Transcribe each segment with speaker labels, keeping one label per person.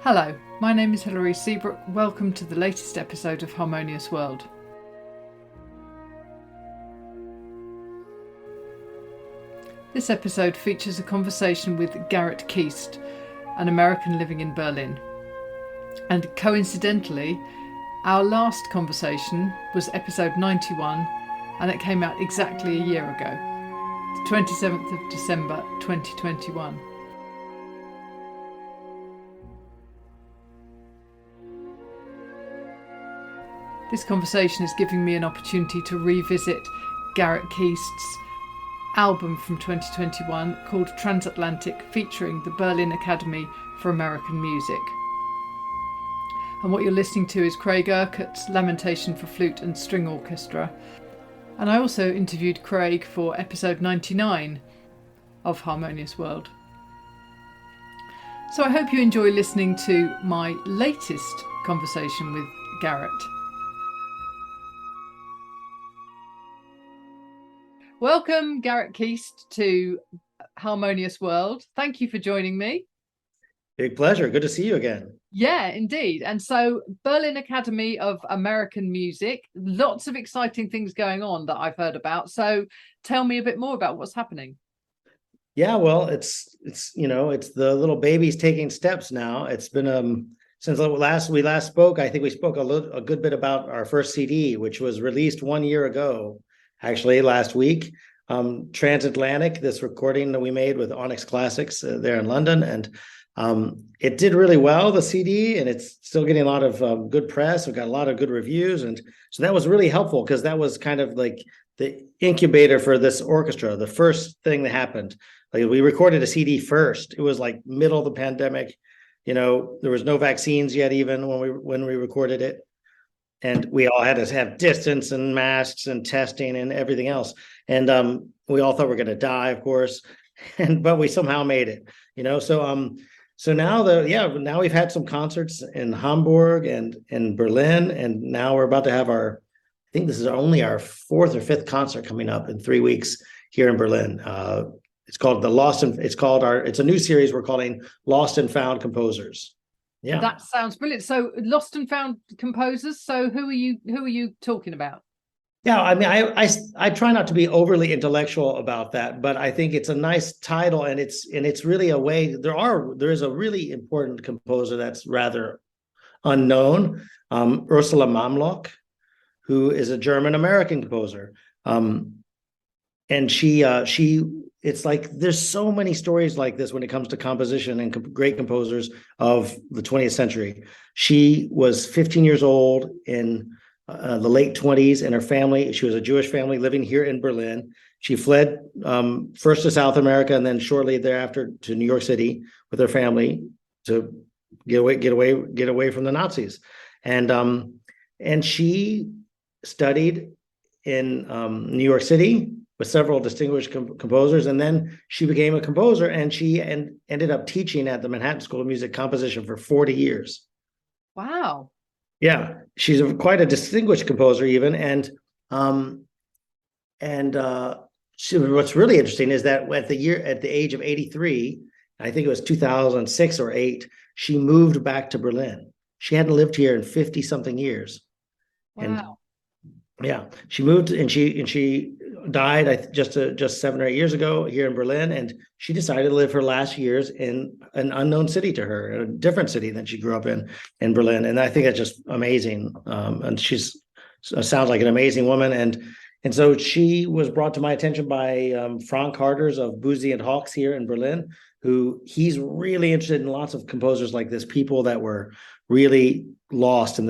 Speaker 1: Hello, my name is Hilary Seabrook. Welcome to the latest episode of Harmonious World. This episode features a conversation with Garrett Keast, an American living in Berlin. And coincidentally, our last conversation was episode 91, and it came out exactly a year ago, the 27th of December 2021. This conversation is giving me an opportunity to revisit Garrett Keast's album from 2021 called Transatlantic, featuring the Berlin Academy for American Music. And what you're listening to is Craig Urquhart's Lamentation for Flute and String Orchestra. And I also interviewed Craig for episode 99 of Harmonious World. So I hope you enjoy listening to my latest conversation with Garrett. Welcome, Garrett Keast, to Harmonious World. Thank you for joining me.
Speaker 2: Big pleasure. Good to see you again.
Speaker 1: Yeah, indeed. And so Berlin Academy of American Music, lots of exciting things going on that I've heard about. So tell me a bit more about what's happening.
Speaker 2: Yeah, well, it's the little baby's taking steps now. It's been since we last spoke. I think we spoke a good bit about our first CD, which was released 1 year ago. Actually, last week, Transatlantic, this recording that we made with Onyx Classics there in London, and it did really well, the CD, and it's still getting a lot of good press. We've got a lot of good reviews, and so that was really helpful because that was kind of like the incubator for this orchestra. The first thing that happened, like we recorded a CD first. It was like middle of the pandemic, there was no vaccines yet, even when we recorded it. And we all had to have distance and masks and testing and everything else. And we all thought we were going to die, of course, but we somehow made it, So now we've had some concerts in Hamburg and in Berlin, and now we're about to have I think this is only our fourth or fifth concert coming up in 3 weeks here in Berlin. It's called it's a new series we're calling Lost and Found Composers. Yeah,
Speaker 1: that sounds brilliant. So lost and found composers. So who are you talking about?
Speaker 2: Yeah, I mean, I try not to be overly intellectual about that, but I think it's a nice title, and it's really a way. There is a really important composer that's rather unknown, Ursula Mamlock, who is a German American composer, and she it's like there's so many stories like this when it comes to composition and great composers of the 20th century. She was 15 years old in the late 20s, and her family, she was a Jewish family living here in Berlin. She fled first to South America and then shortly thereafter to New York City with her family to get away from the Nazis. And she studied in New York City with several distinguished composers, and then she became a composer, and she ended up teaching at the Manhattan School of Music composition for 40 years.
Speaker 1: Wow.
Speaker 2: Yeah, she's quite a distinguished composer even, what's really interesting is that at the age of 83, I think it was 2006 or 8, she moved back to Berlin. She hadn't lived here in 50 something years.
Speaker 1: Wow.
Speaker 2: Yeah, she moved, and she died just 7 or 8 years ago here in Berlin, and she decided to live her last years in an unknown city to her, a different city than she grew up in Berlin. And I think that's just amazing. And sounds like an amazing woman. And so she was brought to my attention by Frank Harters of Boozy and Hawks here in Berlin, who he's really interested in lots of composers like this, people that were really lost in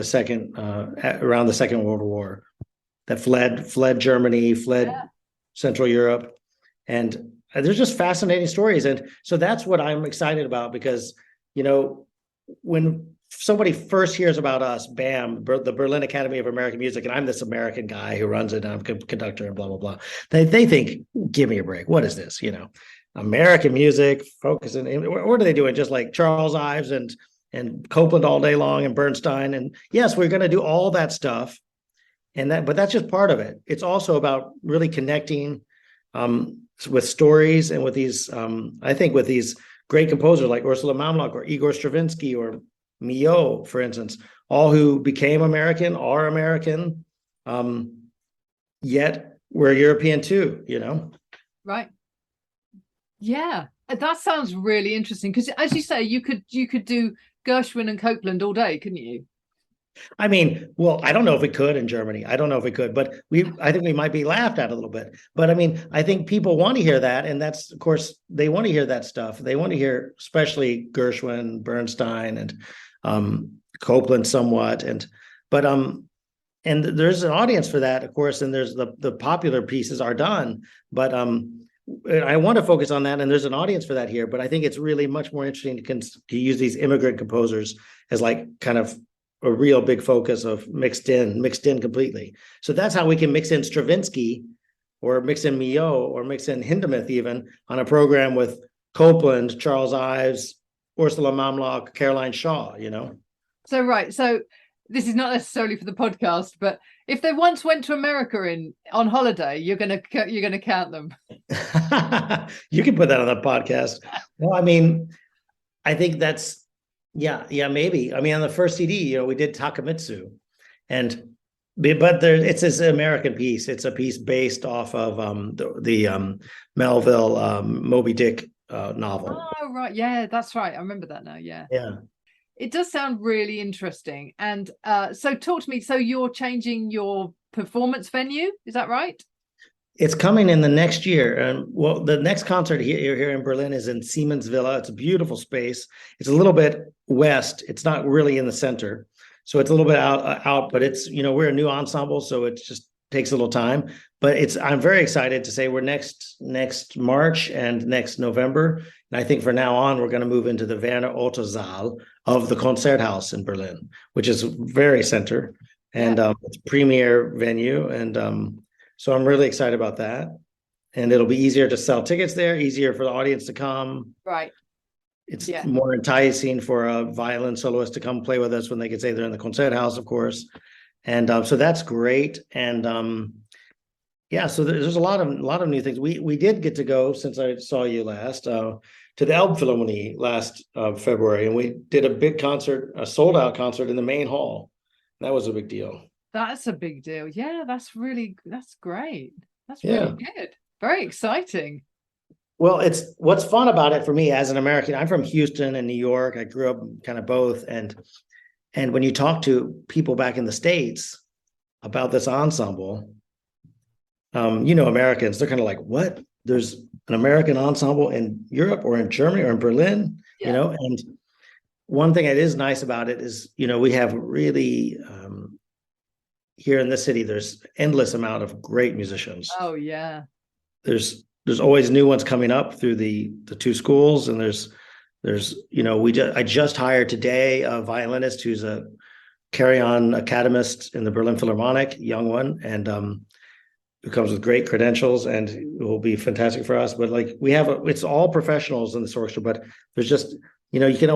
Speaker 2: around the Second World War, that fled Germany, Central Europe. And there's just fascinating stories. And so that's what I'm excited about, because, when somebody first hears about us, BAAM, the Berlin Academy of American Music, and I'm this American guy who runs it, and I'm a conductor and blah, blah, blah. They think, give me a break. What is this? American music, focusing. What are they doing? Just like Charles Ives and Copland all day long and Bernstein. And yes, we're going to do all that stuff. But that's just part of it. It's also about really connecting with stories and with these, I think with these great composers like Ursula Mamlock or Igor Stravinsky or Mio, for instance, all who became American are American, yet we're European too, you know?
Speaker 1: Right. Yeah, that sounds really interesting because, as you say, you could do Gershwin and Copeland all day, couldn't you?
Speaker 2: I mean, well, I don't know if we could in Germany. I don't know if we could, but I think we might be laughed at a little bit. But I mean, I think people want to hear that. And that's, of course, they want to hear that stuff. They want to hear, especially Gershwin, Bernstein, and Copeland somewhat. And there's an audience for that, of course, and there's the popular pieces are done. But I want to focus on that, and there's an audience for that here. But I think it's really much more interesting to use these immigrant composers as like kind of a real big focus of mixed in completely. So that's how we can mix in Stravinsky or mix in Mio or mix in Hindemith even on a program with Copeland, Charles Ives, Ursula Mamlock, Caroline Shaw, you know?
Speaker 1: So, right. So this is not necessarily for the podcast, but if they once went to America on holiday, you're gonna count them.
Speaker 2: You can put that on the podcast. Well, I mean, I think that's yeah, maybe. I mean, on the first CD, you know, we did Takamitsu, but it's this American piece. It's a piece based off of the Melville Moby Dick novel.
Speaker 1: Oh, right. Yeah, that's right. I remember that now. Yeah.
Speaker 2: Yeah.
Speaker 1: It does sound really interesting. And so talk to me. So you're changing your performance venue, is that right?
Speaker 2: It's coming in the next year. And well, the next concert here in Berlin is in Siemens Villa. It's a beautiful space. It's a little bit west. It's not really in the center. So it's a little bit out, but it's, you know, we're a new ensemble, so it just takes a little time. But I'm very excited to say we're next March and next November. And I think from now on, we're going to move into the Werner Otto Saal of the Konzerthaus in Berlin, which is very center. And it's a premier venue. And so I'm really excited about that. And it'll be easier to sell tickets there, easier for the audience to come.
Speaker 1: Right.
Speaker 2: It's more enticing for a violin soloist to come play with us when they can say they're in the Konzerthaus, of course. And so that's great. And so there's a lot of new things. We did get to go, since I saw you last, to the Elbphilharmonie last February. And we did a big concert, a sold out concert in the main hall. That was a big deal.
Speaker 1: That's a big deal. Yeah, that's great. That's really good. Very exciting.
Speaker 2: Well, it's what's fun about it for me as an American. I'm from Houston and New York. I grew up kind of both. And when you talk to people back in the States about this ensemble, you know, Americans, they're kind of like, what? There's an American ensemble in Europe or in Germany or in Berlin, you know? And one thing that is nice about it is, you know, we have really, here in this city, there's endless amount of great musicians.
Speaker 1: Oh yeah.
Speaker 2: There's always new ones coming up through the two schools, and there's you know, I just hired today a violinist who's a carry-on academist in the Berlin Philharmonic, young one, and who comes with great credentials and will be fantastic for us. But like it's all professionals in this orchestra, but there's just, you know, you can't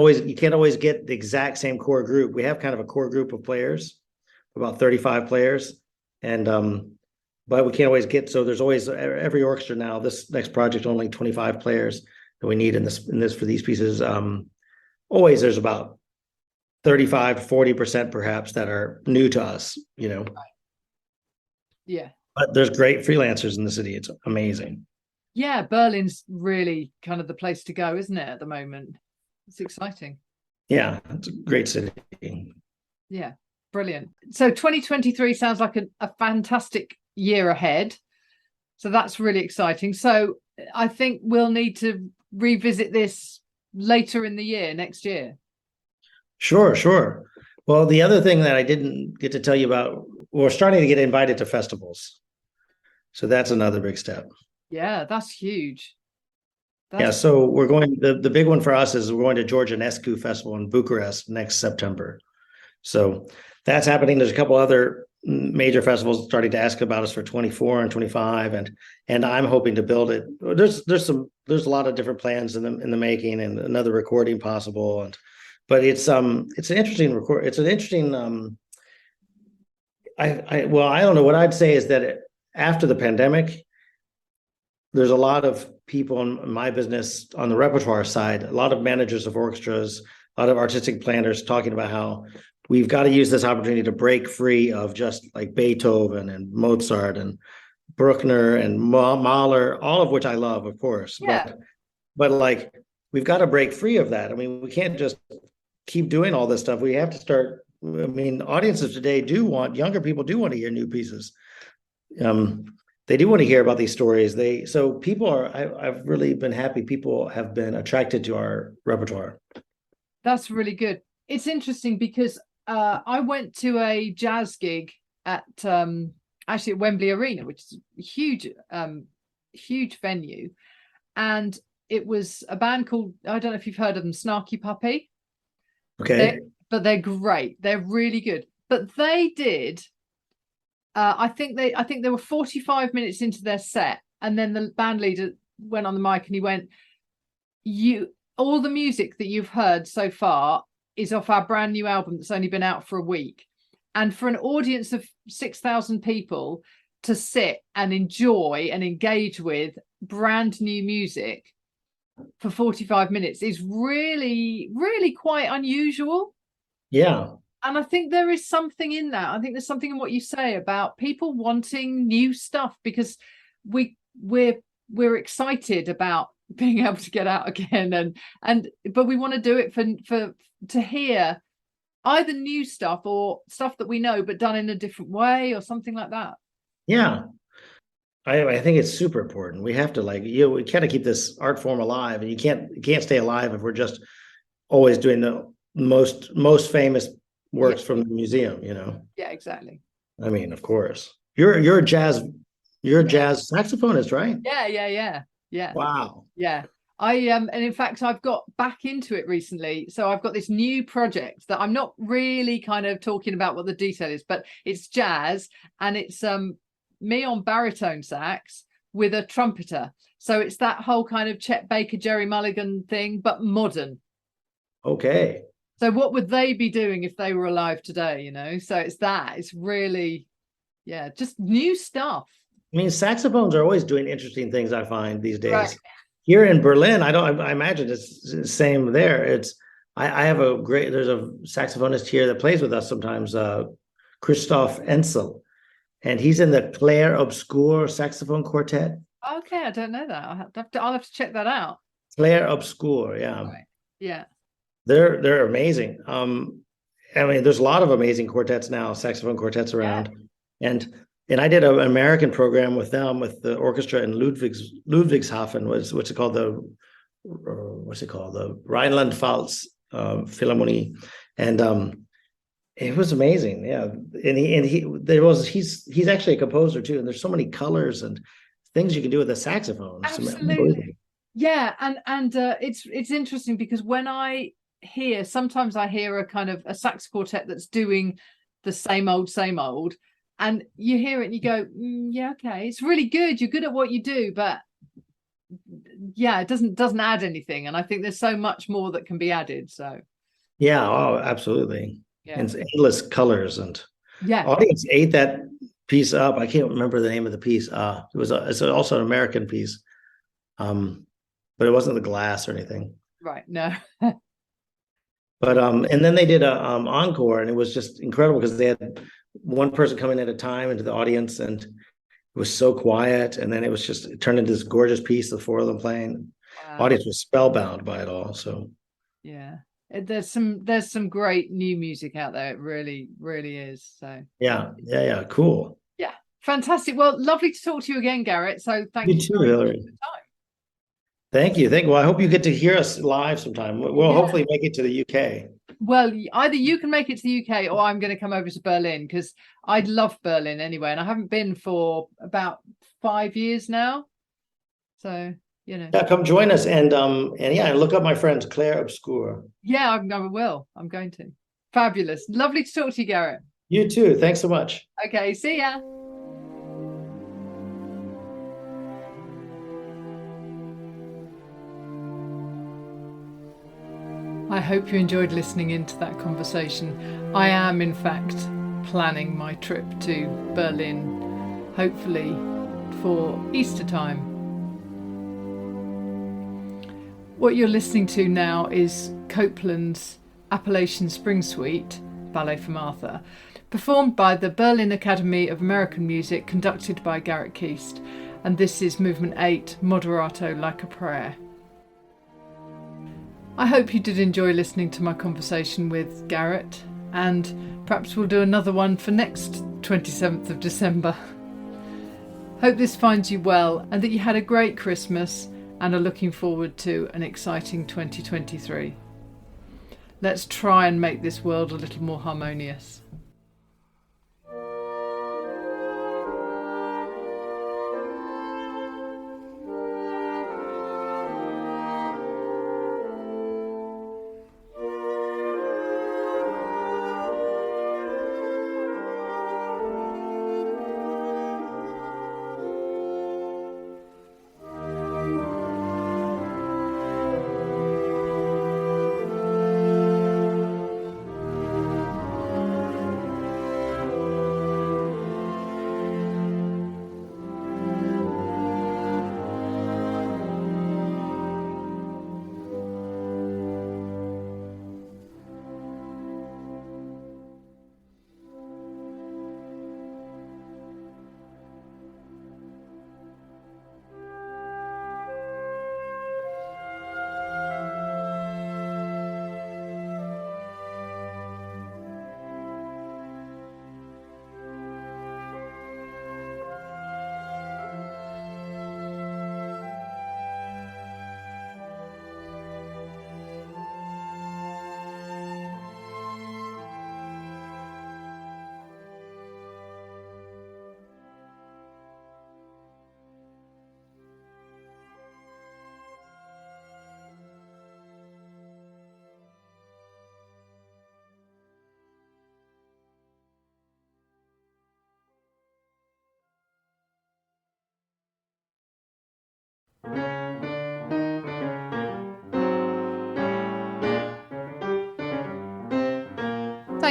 Speaker 2: always get the exact same core group. We have kind of a core group of players, about 35 players, and but we can't always get, so there's always every orchestra now, this next project, only 25 players that we need in this for these pieces. Always there's about 35 to 40% perhaps that are new to us, you know.
Speaker 1: Yeah.
Speaker 2: But there's great freelancers in the city. It's amazing.
Speaker 1: Yeah, Berlin's really kind of the place to go, isn't it, at the moment? It's exciting.
Speaker 2: Yeah, it's a great city.
Speaker 1: Yeah, brilliant. So 2023 sounds like a fantastic year ahead. So that's really exciting. So I think we'll need to revisit this later in the year, next year.
Speaker 2: Sure. Well, the other thing that I didn't get to tell you about, we're starting to get invited to festivals. So that's another big step.
Speaker 1: Yeah, that's huge.
Speaker 2: So we're going, the big one for us is we're going to George Enescu Festival in Bucharest next September. So that's happening. There's a couple other major festivals starting to ask about us for 24 and 25, and I'm hoping to build it. There's a lot of different plans in the making, and another recording possible, but it's an interesting record. It's an interesting I don't know. What I'd say is that after the pandemic, there's a lot of people in my business on the repertoire side, a lot of managers of orchestras a lot of artistic planners talking about how we've got to use this opportunity to break free of just like Beethoven and Mozart and Bruckner and Mahler, all of which I love, of course.
Speaker 1: Yeah.
Speaker 2: But like we've got to break free of that. I mean, we can't just keep doing all this stuff. We have to start. I mean, audiences today younger people do want to hear new pieces. They do want to hear about these stories. So people I've really been happy. People have been attracted to our repertoire.
Speaker 1: That's really good. It's interesting because I went to a jazz gig at actually at Wembley Arena, which is a huge venue, and it was a band called, I don't know if you've heard of them, Snarky Puppy.
Speaker 2: Okay.
Speaker 1: But they're great. They're really good. But they did. I think they were 45 minutes into their set, and then the band leader went on the mic and he went, all the music that you've heard so far is off our brand new album that's only been out for a week. And for an audience of 6,000 people to sit and enjoy and engage with brand new music for 45 minutes is really, really quite unusual.
Speaker 2: Yeah.
Speaker 1: And I think there is something in that. I think there's something in what you say about people wanting new stuff, because we're excited about being able to get out again, but we want to do it to hear either new stuff or stuff that we know but done in a different way or something like that.
Speaker 2: Yeah. I think it's super important. We have to we kind of keep this art form alive, and you can't stay alive if we're just always doing the most famous works from the museum,
Speaker 1: Yeah, exactly.
Speaker 2: I mean, of course. You're a jazz saxophonist, right?
Speaker 1: Yeah.
Speaker 2: Wow.
Speaker 1: Yeah. And in fact I've got back into it recently. So I've got this new project that I'm not really kind of talking about what the detail is, but it's jazz, and it's me on baritone sax with a trumpeter. So it's that whole kind of Chet Baker, Jerry Mulligan thing, but modern.
Speaker 2: Okay.
Speaker 1: So what would they be doing if they were alive today, So it's really, just new stuff.
Speaker 2: I mean, saxophones are always doing interesting things, I find, these days.
Speaker 1: Right.
Speaker 2: Here in Berlin, I imagine it's the same there. I have there's a saxophonist here that plays with us sometimes, Christoph Ensel, and he's in the Clair Obscur saxophone quartet.
Speaker 1: Okay, I don't know that. I'll have to check that out.
Speaker 2: Clair Obscur, yeah.
Speaker 1: Right. Yeah.
Speaker 2: They're amazing. I mean, there's a lot of amazing quartets now, saxophone quartets around. Yeah. And I did an American program with them, with the orchestra in Ludwigshafen, what's it called, the Rhineland-Pfalz Philharmonie, and it was amazing. Yeah, and he's actually a composer too, and there's so many colors and things you can do with a saxophone.
Speaker 1: Absolutely. Yeah, and it's interesting because when sometimes I hear a kind of a sax quartet that's doing the same old, and you hear it and you go, yeah, okay, it's really good. You're good at what you do, but yeah, it doesn't add anything. And I think there's so much more that can be added. So
Speaker 2: yeah, oh, absolutely. Yeah. And it's endless colors, and audience ate that piece up. I can't remember the name of the piece. It's also an American piece, but it wasn't the glass or anything.
Speaker 1: Right. No.
Speaker 2: But and then they did a encore, and it was just incredible because they had one person coming at a time into the audience, and it was so quiet, and then it turned into this gorgeous piece, the four of them playing. Wow. Audience was spellbound by it all. So
Speaker 1: yeah, there's some great new music out there. It really, really is. So
Speaker 2: yeah, cool.
Speaker 1: Yeah, fantastic. Well, lovely to talk to you again, Garrett. So thank you
Speaker 2: too, Hillary. For the time. Thank you. Well, I hope you get to hear us live sometime. We'll hopefully make it to the UK.
Speaker 1: Well, either you can make it to the UK or I'm going to come over to Berlin, because I'd love Berlin anyway. And I haven't been for about 5 years now. So,
Speaker 2: Yeah, come join us. And look up my friends, Clair Obscur.
Speaker 1: Yeah, I will. I'm going to. Fabulous. Lovely to talk to you, Garrett.
Speaker 2: You too. Thanks so much.
Speaker 1: Okay, see ya. I hope you enjoyed listening into that conversation. I am, in fact, planning my trip to Berlin, hopefully for Easter time. What you're listening to now is Copeland's Appalachian Spring Suite, Ballet for Martha, performed by the Berlin Academy of American Music, conducted by Garrett Keast. And this is Movement 8, Moderato like a Prayer. I hope you did enjoy listening to my conversation with Garrett, and perhaps we'll do another one for next 27th of December. Hope this finds you well and that you had a great Christmas and are looking forward to an exciting 2023. Let's try and make this world a little more harmonious.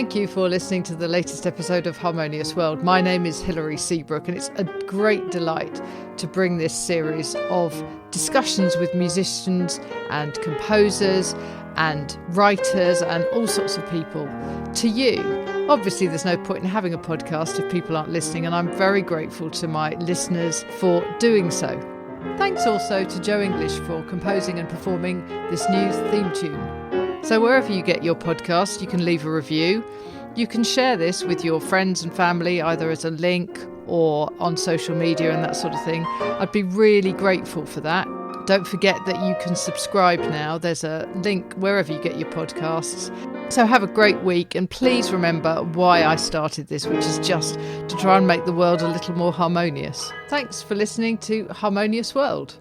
Speaker 1: Thank you for listening to the latest episode of Harmonious World. My name is Hilary Seabrook, and it's a great delight to bring this series of discussions with musicians and composers and writers and all sorts of people to you. Obviously, there's no point in having a podcast if people aren't listening, and I'm very grateful to my listeners for doing so. Thanks also to Joe English for composing and performing this new theme tune. So wherever you get your podcast, you can leave a review. You can share this with your friends and family, either as a link or on social media and that sort of thing. I'd be really grateful for that. Don't forget that you can subscribe now. There's a link wherever you get your podcasts. So have a great week, and please remember why I started this, which is just to try and make the world a little more harmonious. Thanks for listening to Harmonious World.